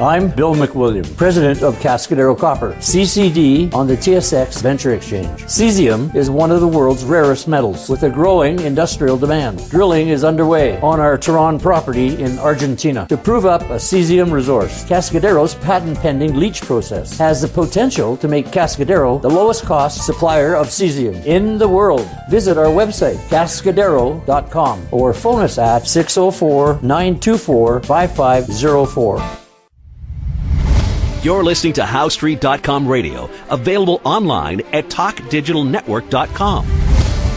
I'm Bill McWilliam, President of Cascadero Copper, CCD on the TSX Venture Exchange. Cesium is one of the world's rarest metals with a growing industrial demand. Drilling is underway on our Tehran property in Argentina to prove up a cesium resource. Cascadero's patent-pending leach process has the potential to make Cascadero the lowest cost supplier of cesium in the world. Visit our website, cascadero.com, or phone us at 604-924-5504. You're listening to HowStreet.com radio, available online at TalkDigitalNetwork.com.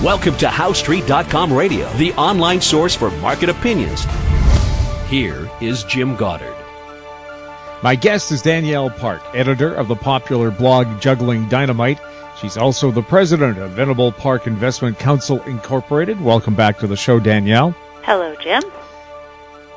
Welcome to HowStreet.com radio, the online source for market opinions. Here is Jim Goddard. My guest is Danielle Park, editor of the popular blog Juggling Dynamite. She's also the president of Venable Park Investment Council Incorporated. Welcome back to the show, Danielle. Hello, Jim.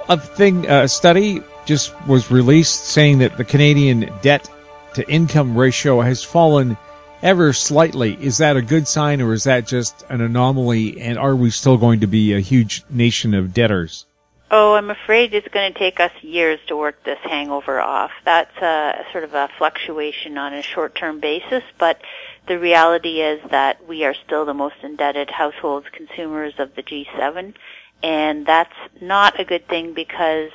A study just was released saying that the Canadian debt-to-income ratio has fallen ever slightly. Is that a good sign, or is that just an anomaly, and are we still going to be a huge nation of debtors? Oh, I'm afraid it's going to take us years to work this hangover off. That's a sort of a fluctuation on a short-term basis, but the reality is that we are still the most indebted households, consumers of the G7, and that's not a good thing because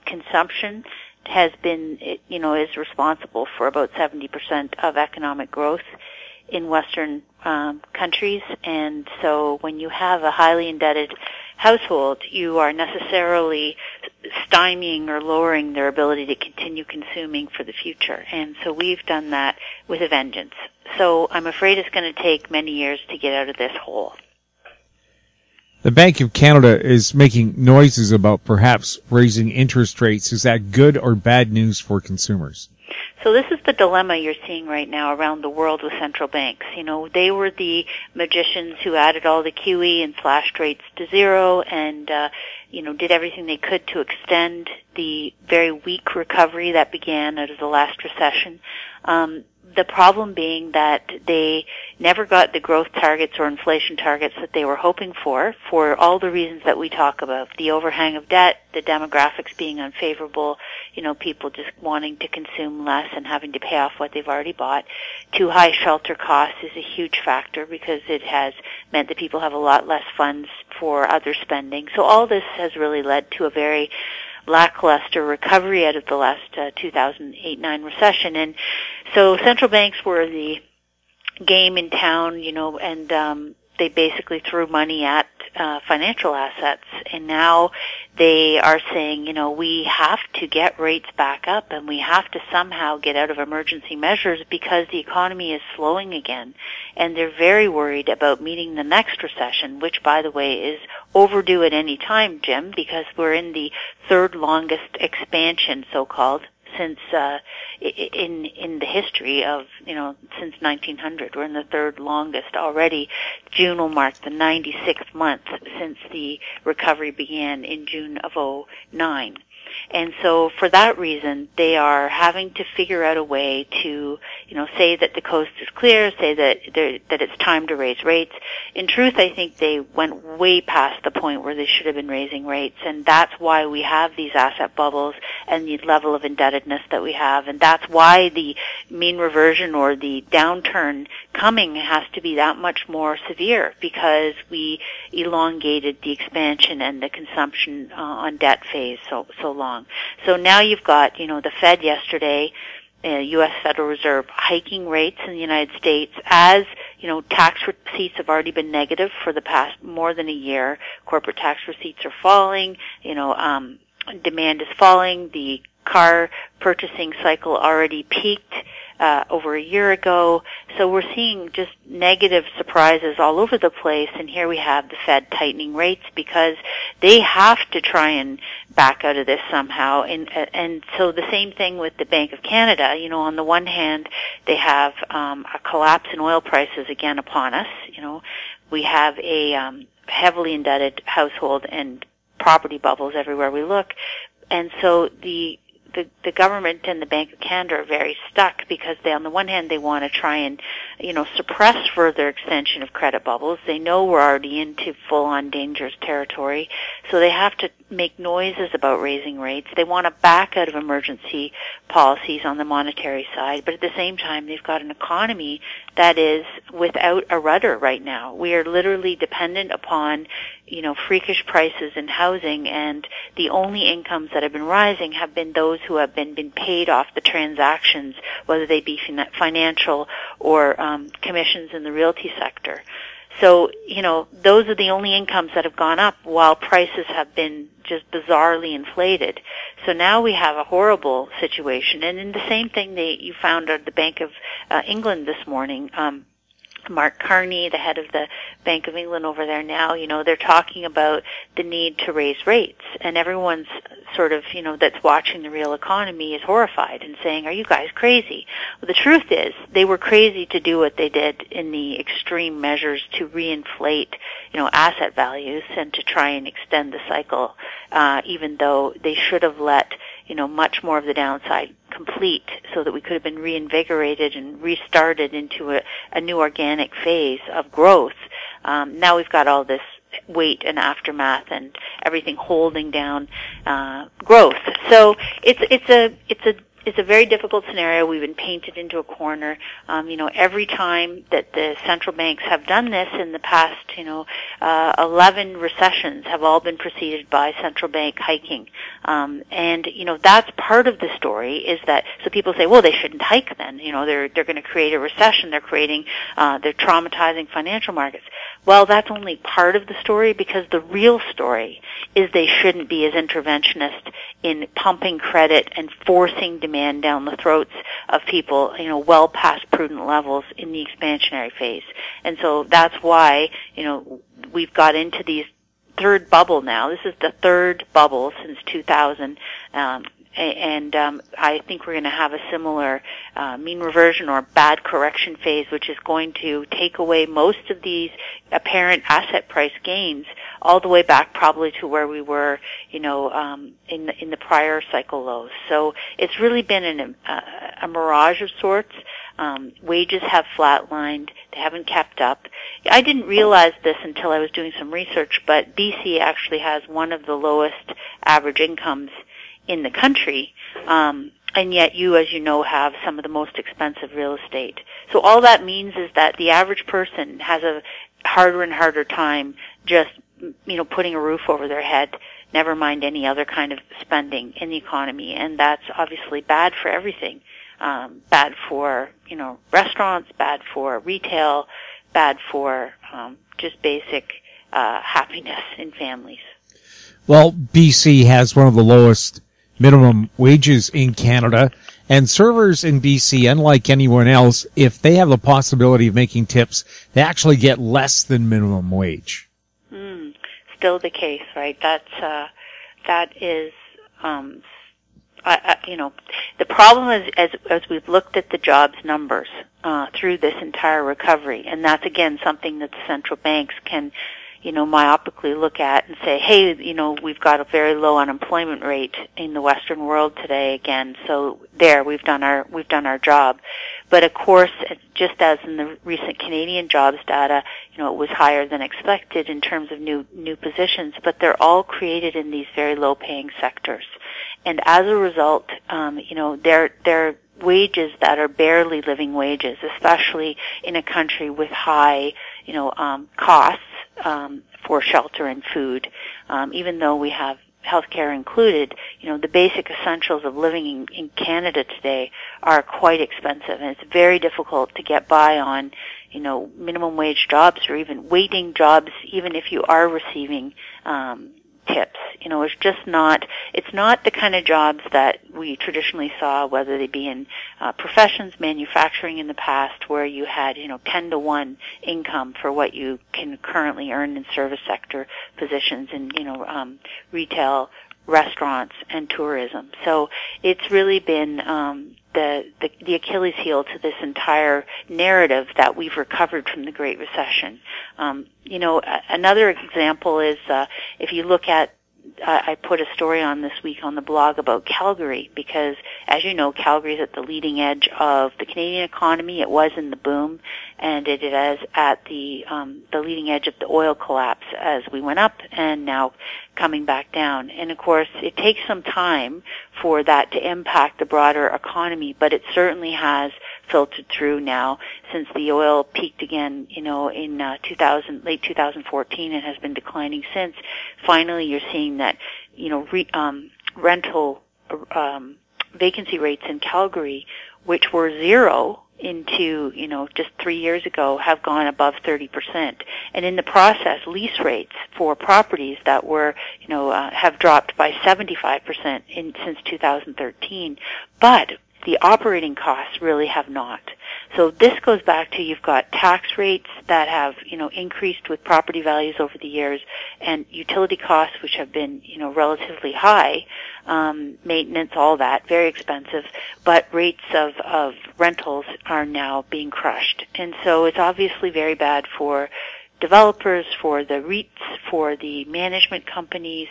consumption has been, is responsible for about 70% of economic growth in Western countries. And so when you have a highly indebted household, you are necessarily stymieing or lowering their ability to continue consuming for the future. And so we've done that with a vengeance. So I'm afraid it's going to take many years to get out of this hole. The Bank of Canada is making noises about perhaps raising interest rates. Is that good or bad news for consumers? So this is the dilemma you're seeing right now around the world with central banks. They were the magicians who added all the QE and slashed rates to zero and, did everything they could to extend the very weak recovery that began out of the last recession. The problem being that they never got the growth targets or inflation targets that they were hoping for all the reasons that we talk about. The overhang of debt, the demographics being unfavorable, people just wanting to consume less and having to pay off what they've already bought. Too high shelter costs is a huge factor because it has meant that people have a lot less funds for other spending. So all this has really led to a very lackluster recovery out of the last 2008-9 recession. And so central banks were the game in town, and they basically threw money at financial assets. And now they are saying, we have to get rates back up and we have to somehow get out of emergency measures because the economy is slowing again. And they're very worried about meeting the next recession, which, by the way, is overdue at any time, Jim, because we're in the third longest expansion, so-called, since in the history of, since 1900. We're in the third longest already. June will mark the 96th month since the recovery began in June of 2009. And so for that reason, they are having to figure out a way to, say that the coast is clear, say that it's time to raise rates. In truth, I think they went way past the point where they should have been raising rates, and that's why we have these asset bubbles and the level of indebtedness that we have, and that's why the mean reversion or the downturn coming has to be that much more severe because we elongated the expansion and the consumption on debt phase so long. So now you've got, the Fed yesterday, U.S. Federal Reserve hiking rates in the United States as, tax receipts have already been negative for the past more than a year. Corporate tax receipts are falling, demand is falling. The car purchasing cycle already peaked over a year ago. So we're seeing just negative surprises all over the place, and here we have the Fed tightening rates because they have to try and back out of this somehow. And so the same thing with the Bank of Canada. On the one hand, they have a collapse in oil prices again upon us. We have a heavily indebted household and property bubbles everywhere we look. And so the government and the Bank of Canada are very stuck because they, on the one hand, they want to try and suppress further extension of credit bubbles. They know we're already into full-on dangerous territory, so they have to make noises about raising rates. They want to back out of emergency policies on the monetary side, but at the same time, they've got an economy that is without a rudder right now. We are literally dependent upon, freakish prices in housing, and the only incomes that have been rising have been those who have been paid off the transactions, whether they be financial or commissions in the realty sector. So, those are the only incomes that have gone up while prices have been just bizarrely inflated. So now we have a horrible situation. And in the same thing you found at the Bank of England this morning, Mark Carney, the head of the Bank of England over there now, they're talking about the need to raise rates. And everyone's sort of, that's watching the real economy is horrified and saying, are you guys crazy? Well, the truth is they were crazy to do what they did in the extreme measures to reinflate, asset values and to try and extend the cycle, even though they should have let much more of the downside complete so that we could have been reinvigorated and restarted into a new organic phase of growth. Now we've got all this weight and aftermath and everything holding down growth. So it's a very difficult scenario. We've been painted into a corner. Every time that the central banks have done this in the past, 11 recessions have all been preceded by central bank hiking. That's part of the story is that, so people say, well, they shouldn't hike then. They're going to create a recession. They're traumatizing financial markets. Well, that's only part of the story, because the real story is they shouldn't be as interventionist in pumping credit and forcing demand down the throats of people, well past prudent levels in the expansionary phase. And so that's why, we've got into these third bubble now. This is the third bubble since 2000. I think we're going to have a similar mean reversion or bad correction phase, which is going to take away most of these apparent asset price gains all the way back probably to where we were, in the prior cycle lows. So it's really been a mirage of sorts. Wages have flatlined. They haven't kept up. I didn't realize this until I was doing some research, but BC actually has one of the lowest average incomes in the country, and yet you, as you know, have some of the most expensive real estate. So all that means is that the average person has a harder and harder time just, putting a roof over their head, never mind any other kind of spending in the economy, and that's obviously bad for everything. Bad for, restaurants, bad for retail, bad for just basic happiness in families. Well, BC has one of the lowest minimum wages in Canada, and servers in BC, unlike anyone else, if they have the possibility of making tips, they actually get less than minimum wage. Still the case, right? That is, the problem is, as we've looked at the jobs numbers through this entire recovery, and that's again something that the central banks can, myopically look at and say, hey, we've got a very low unemployment rate in the Western world today again, so there, we've done our job. But of course, just as in the recent Canadian jobs data, it was higher than expected in terms of new positions, but they're all created in these very low paying sectors. And as a result, they're wages that are barely living wages, especially in a country with high, costs for shelter and food. Even though we have healthcare included, the basic essentials of living in Canada today are quite expensive, and it's very difficult to get by on, minimum wage jobs or even waiting jobs, even if you are receiving tips. It's not the kind of jobs that we traditionally saw, whether they be in professions, manufacturing in the past, where you had, 10 to 1 income for what you can currently earn in service sector positions in, retail, restaurants, and tourism. So it's really been the Achilles heel to this entire narrative that we've recovered from the Great Recession. Another example is if you look at I put a story on this week on the blog about Calgary because, as you know, Calgary is at the leading edge of the Canadian economy. It was in the boom, and it is at the leading edge of the oil collapse as we went up and now coming back down. And of course, it takes some time for that to impact the broader economy, but it certainly has filtered through now since the oil peaked again, in late 2014 and has been declining since. Finally, you're seeing that, rental vacancy rates in Calgary, which were zero into, just 3 years ago, have gone above 30%. And in the process, lease rates for properties that were, have dropped by 75% since 2013. But the operating costs really have not. So this goes back to you've got tax rates that have, increased with property values over the years, and utility costs which have been, relatively high, maintenance, all that, very expensive, but rates of rentals are now being crushed. And so it's obviously very bad for developers, for the REITs, for the management companies,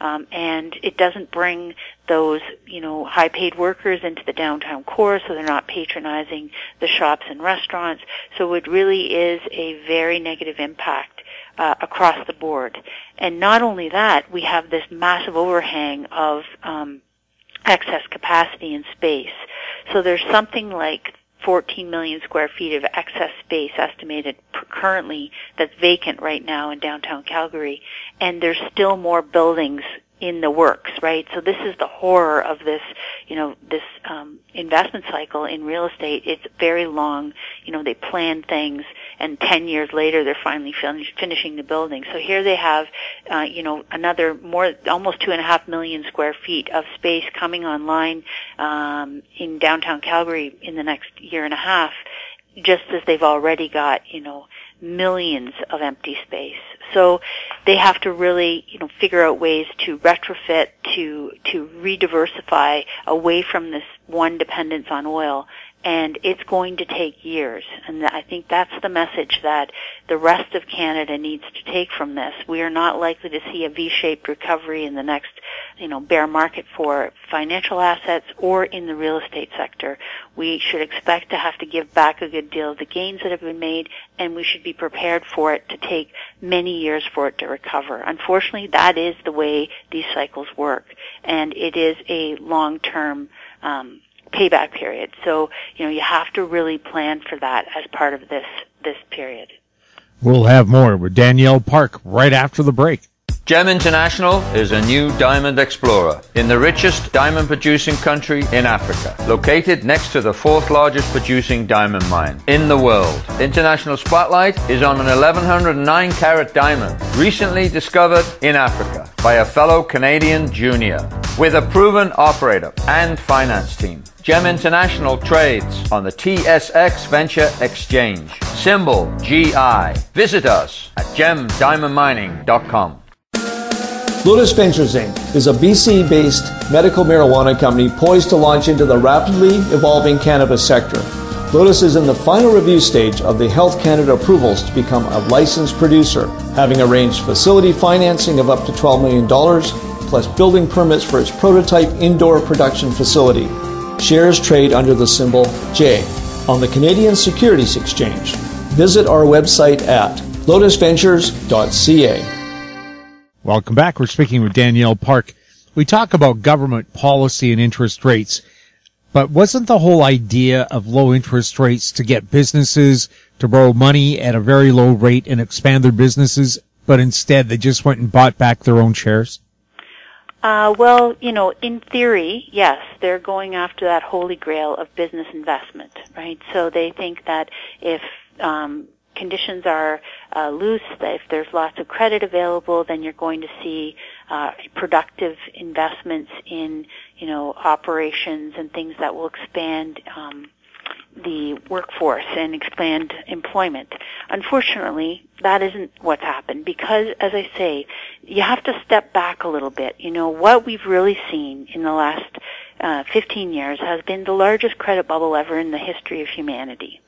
and it doesn't bring those, high-paid workers into the downtown core, so they're not patronizing the shops and restaurants. So it really is a very negative impact across the board. And not only that, we have this massive overhang of excess capacity and space. So there's something like 14 million square feet of excess space estimated currently that's vacant right now in downtown Calgary, and there's still more buildings in the works, right? So this is the horror of this, this investment cycle in real estate. It's very long. They plan things, and 10 years later they're finally finishing the building. So here they have, another almost 2.5 million square feet of space coming online in downtown Calgary in the next year and a half, just as they've already got, millions of empty space. So they have to really, figure out ways to retrofit, to re-diversify away from this one dependence on oil. And it's going to take years. And I think that's the message that the rest of Canada needs to take from this. We are not likely to see a V-shaped recovery in the next, bear market for financial assets or in the real estate sector. We should expect to have to give back a good deal of the gains that have been made, and we should be prepared for it to take many years for it to recover. Unfortunately, that is the way these cycles work, and it is a long-term payback period. So, you have to really plan for that as part of this period. We'll have more with Danielle Park right after the break. GEM International is a new diamond explorer in the richest diamond-producing country in Africa, located next to the fourth largest producing diamond mine in the world. International Spotlight is on an 1109-carat diamond, recently discovered in Africa by a fellow Canadian junior, with a proven operator and finance team. GEM International trades on the TSX Venture Exchange, symbol GI. Visit us at gemdiamondmining.com. Lotus Ventures Inc. is a BC-based medical marijuana company poised to launch into the rapidly evolving cannabis sector. Lotus is in the final review stage of the Health Canada approvals to become a licensed producer, having arranged facility financing of up to $12 million, plus building permits for its prototype indoor production facility. Shares trade under the symbol J on the Canadian Securities Exchange. Visit our website at lotusventures.ca. Welcome back. We're speaking with Danielle Park. We talk about government policy and interest rates, but wasn't the whole idea of low interest rates to get businesses to borrow money at a very low rate and expand their businesses, but instead they just went and bought back their own shares? Well, in theory, yes, they're going after that holy grail of business investment, right? So they think that if conditions are loose, that if there's lots of credit available, then you're going to see productive investments in, operations and things that will expand the workforce and expand employment. Unfortunately, that isn't what's happened because, as I say, you have to step back a little bit. What we've really seen in the last 15 years has been the largest credit bubble ever in the history of humanity.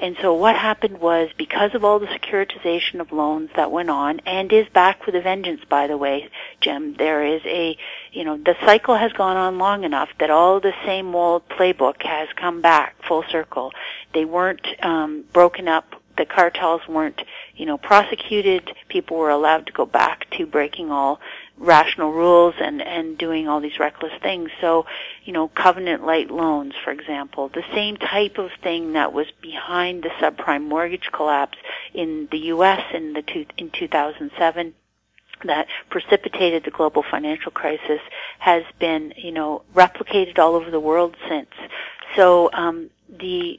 And so what happened was, because of all the securitization of loans that went on, and is back with a vengeance, by the way, Jim, there is the cycle has gone on long enough that all the same old playbook has come back full circle. They weren't broken up. The cartels weren't, prosecuted. People were allowed to go back to breaking all rational rules and doing all these reckless things. So, covenant-lite loans, for example, the same type of thing that was behind the subprime mortgage collapse in the U.S. in 2007 that precipitated the global financial crisis has been, replicated all over the world since. So, the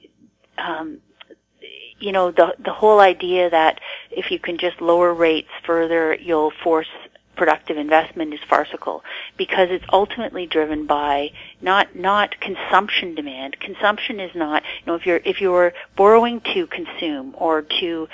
whole idea that if you can just lower rates further, you'll force productive investment is farcical, because it's ultimately driven by not consumption demand. Consumption is not, if you're borrowing to consume or to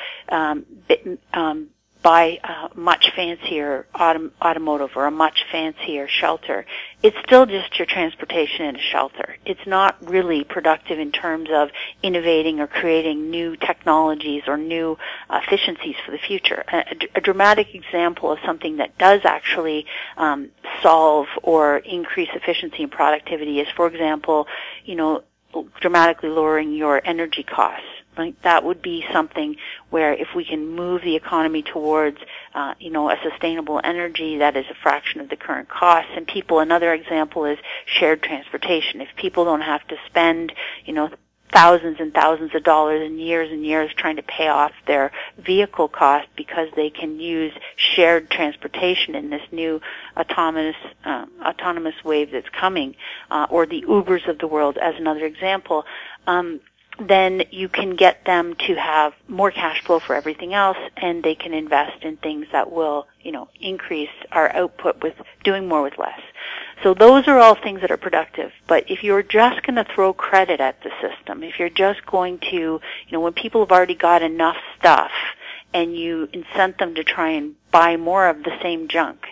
buy a much fancier automotive or a much fancier shelter, it's still just your transportation and a shelter. It's not really productive in terms of innovating or creating new technologies or new efficiencies for the future. A dramatic example of something that does actually solve or increase efficiency and productivity is, for example, dramatically lowering your energy costs. Right? That would be something where if we can move the economy towards, a sustainable energy that is a fraction of the current costs. And another example is shared transportation. If people don't have to spend, thousands and thousands of dollars and years trying to pay off their vehicle cost because they can use shared transportation in this new autonomous wave that's coming, or the Ubers of the world as another example, then you can get them to have more cash flow for everything else, and they can invest in things that will, increase our output with doing more with less. So those are all things that are productive. But if you're just going to throw credit at the system, if you're just going to, when people have already got enough stuff and you incent them to try and buy more of the same junk,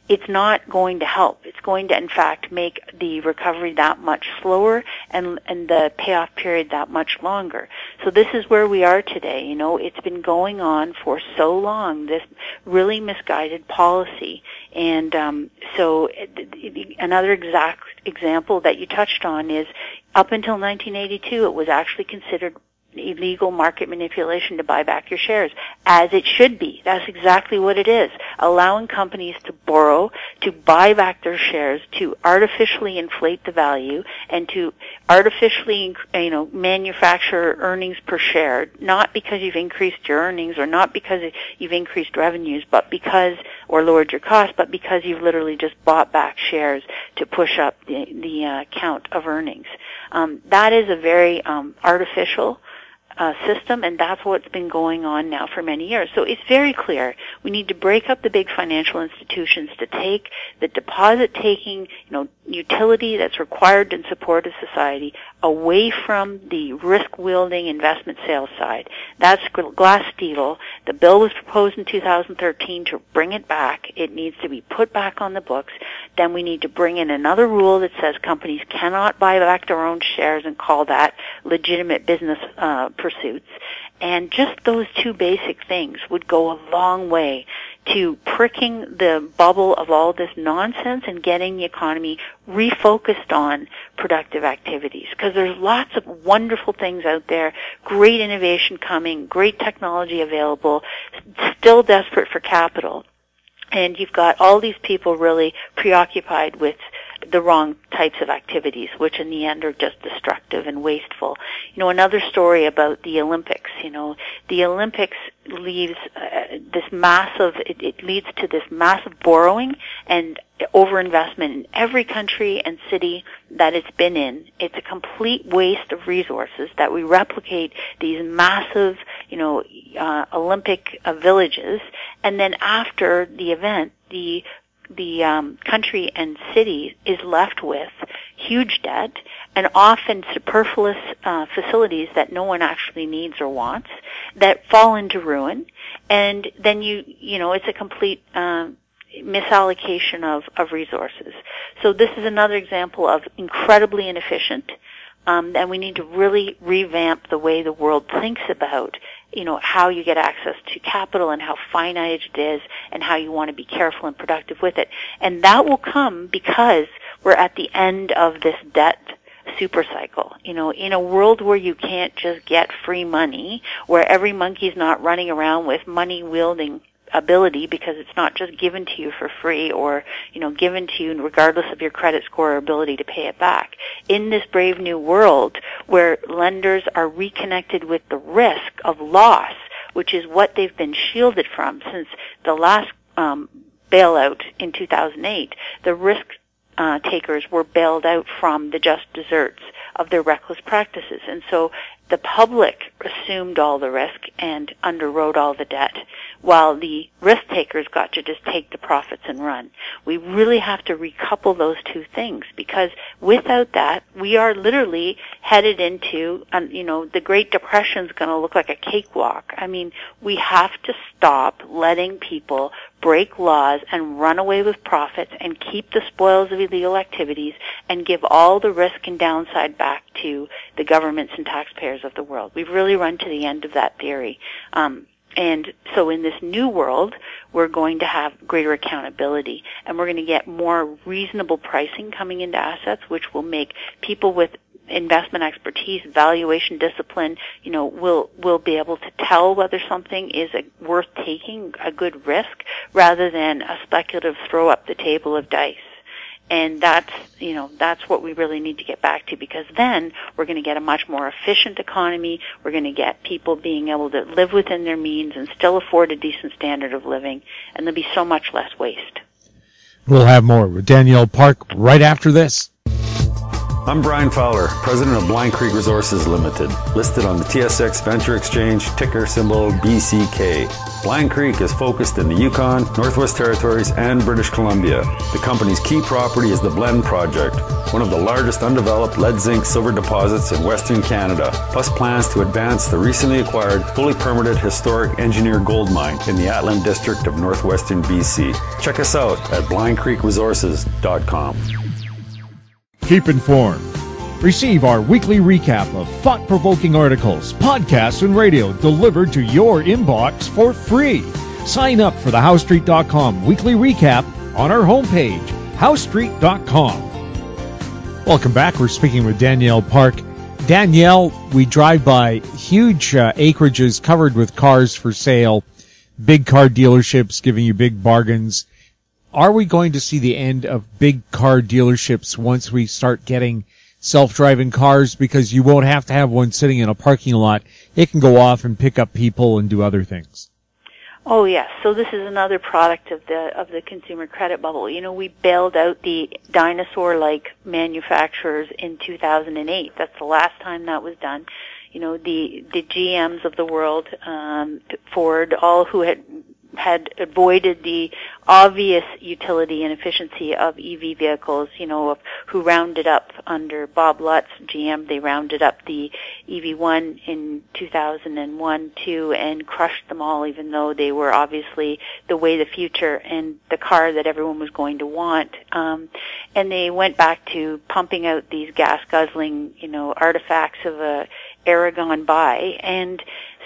it's not going to help. It's going to, in fact, make the recovery that much slower and the payoff period that much longer. So this is where we are today. It's been going on for so long, this really misguided policy. And so another exact example that you touched on is up until 1982, it was actually considered illegal market manipulation to buy back your shares, as it should be. That's exactly what it is. Allowing companies to borrow, to buy back their shares, to artificially inflate the value, and to artificially, manufacture earnings per share, not because you've increased your earnings or not because you've increased revenues, but because, or lowered your costs, but because you've literally just bought back shares to push up the count of earnings. That is a very artificial system, and that's what's been going on now for many years. So it's very clear we need to break up the big financial institutions to take the deposit-taking, utility that's required in support of society away from the risk-wielding investment sales side. That's Glass-Steagall. The bill was proposed in 2013 to bring it back. It needs to be put back on the books. Then we need to bring in another rule that says companies cannot buy back their own shares and call that legitimate business pursuits. And just those two basic things would go a long way to pricking the bubble of all this nonsense and getting the economy refocused on productive activities. Because there's lots of wonderful things out there, great innovation coming, great technology available, still desperate for capital. And you've got all these people really preoccupied with the wrong types of activities, which in the end are just destructive and wasteful. Another story about the Olympics, the Olympics leaves this massive, it leads to this massive borrowing and overinvestment in every country and city that it's been in. It's a complete waste of resources that we replicate these massive, Olympic villages, and then after the event, the country and city is left with huge debt and often superfluous facilities that no one actually needs or wants that fall into ruin, and then it's a complete misallocation of resources. So this is another example of incredibly inefficient, and we need to really revamp the way the world thinks about how you get access to capital and how finite it is and how you want to be careful and productive with it. And that will come because we're at the end of this debt super cycle. In a world where you can't just get free money, where every monkey's not running around with money wielding ability because it's not just given to you for free or, given to you regardless of your credit score or ability to pay it back. In this brave new world where lenders are reconnected with the risk of loss, which is what they've been shielded from since the last bailout in 2008, the risk takers were bailed out from the just desserts of their reckless practices. And so the public assumed all the risk and underwrote all the debt, while the risk takers got to just take the profits and run. We really have to recouple those two things, because without that, we are literally headed into, the Great Depression is going to look like a cakewalk. I mean, we have to stop letting people break laws and run away with profits and keep the spoils of illegal activities and give all the risk and downside back to the governments and taxpayers of the world. We've really run to the end of that theory. And so in this new world, we're going to have greater accountability, and we're going to get more reasonable pricing coming into assets, which will make people with investment expertise, valuation discipline, will be able to tell whether something is worth taking, a good risk, rather than a speculative throw up the table of dice. And that's what we really need to get back to, because then we're going to get a much more efficient economy. We're going to get people being able to live within their means and still afford a decent standard of living, and there'll be so much less waste. We'll have more with Danielle Park right after this. I'm Brian Fowler, president of Blind Creek Resources Limited, listed on the TSX Venture Exchange, ticker symbol BCK. Blind Creek is focused in the Yukon, Northwest Territories, and British Columbia. The company's key property is the Blend Project, one of the largest undeveloped lead zinc silver deposits in Western Canada, plus plans to advance the recently acquired, fully permitted historic Engineer gold mine in the Atlan district of northwestern BC. Check us out at blindcreekresources.com. Keep informed. Receive our weekly recap of thought-provoking articles, podcasts, and radio delivered to your inbox for free. Sign up for the HowStreet.com weekly recap on our homepage, HowStreet.com. Welcome back. We're speaking with Danielle Park. Danielle, we drive by huge acreages covered with cars for sale, big car dealerships giving you big bargains. Are we going to see the end of big car dealerships once we start getting self-driving cars, because you won't have to have one sitting in a parking lot? It can go off and pick up people and do other things. Oh yes, so this is another product of the consumer credit bubble. We bailed out the dinosaur-like manufacturers in 2008. That's the last time that was done. The GMs of the world, Ford, all who had avoided the obvious utility and efficiency of EV vehicles, who rounded up under Bob Lutz's GM. They rounded up the EV1 in 2001, 2, and crushed them all, even though they were obviously the way of the future and the car that everyone was going to want. And they went back to pumping out these gas-guzzling, artifacts of a era gone by. And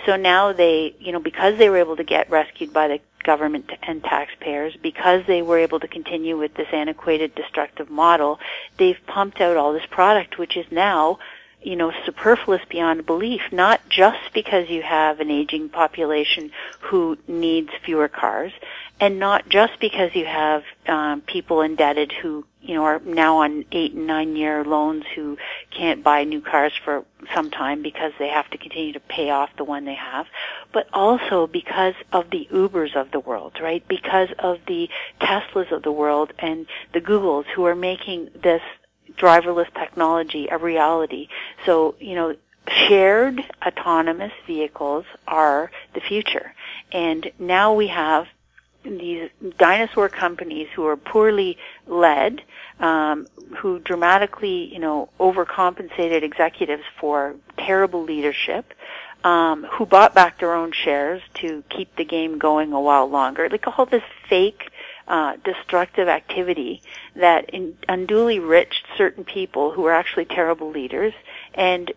so now they, because they were able to get rescued by the government and taxpayers, because they were able to continue with this antiquated, destructive model, they've pumped out all this product, which is now, superfluous beyond belief, not just because you have an aging population who needs fewer cars, and not just because you have people indebted who, are now on 8 and 9 year loans who can't buy new cars for some time because they have to continue to pay off the one they have, but also because of the Ubers of the world, right? Because of the Teslas of the world and the Googles who are making this driverless technology a reality. So, shared autonomous vehicles are the future. And now we have these dinosaur companies who are poorly led, who dramatically, overcompensated executives for terrible leadership, who bought back their own shares to keep the game going a while longer. Like all this fake destructive activity that unduly enriched certain people who were actually terrible leaders and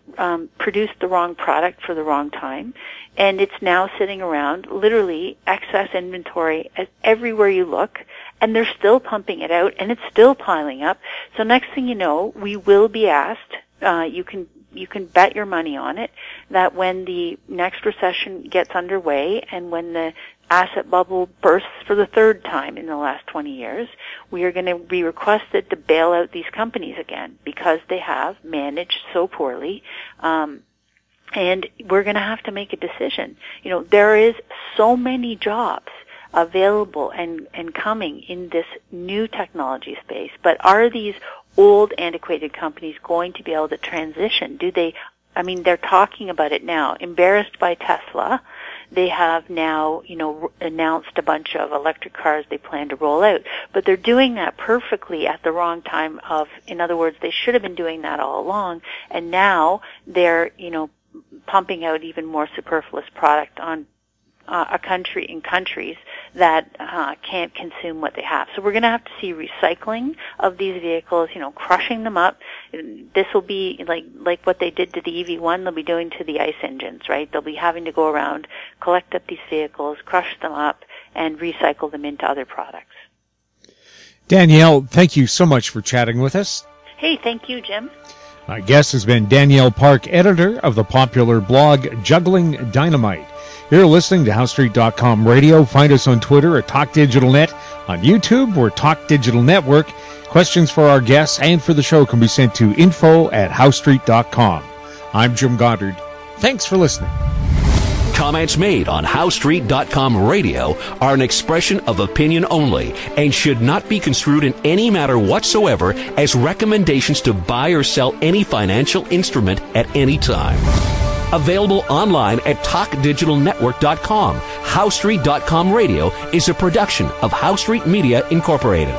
produced the wrong product for the wrong time. And it's now sitting around, literally excess inventory everywhere you look, and they're still pumping it out, and it's still piling up. So next thing you know, we will be asked, you can bet your money on it, that when the next recession gets underway and when the asset bubble bursts for the third time in the last 20 years, we are going to be requested to bail out these companies again because they have managed so poorly. And we're going to have to make a decision. You know, there is so many jobs available and coming in this new technology space, but are these old antiquated companies going to be able to transition? They're talking about it now. Embarrassed by Tesla, they have now, announced a bunch of electric cars they plan to roll out. But they're doing that perfectly at the wrong time in other words, they should have been doing that all along. And now they're, pumping out even more superfluous product on in countries that can't consume what they have. So we're going to have to see recycling of these vehicles, crushing them up. This will be like what they did to the EV1, they'll be doing to the ICE engines, right? They'll be having to go around, collect up these vehicles, crush them up, and recycle them into other products. Danielle, thank you so much for chatting with us. Hey, thank you, Jim. My guest has been Danielle Park, editor of the popular blog Juggling Dynamite. You're listening to HowStreet.com radio. Find us on Twitter at TalkDigitalNet. On YouTube, we're Talk Digital Network. Questions for our guests and for the show can be sent to info@HowStreet.com. I'm Jim Goddard. Thanks for listening. Comments made on HowStreet.com radio are an expression of opinion only and should not be construed in any matter whatsoever as recommendations to buy or sell any financial instrument at any time. Available online at TalkDigitalNetwork.com. HowStreet.com radio is a production of HowStreet Media Incorporated.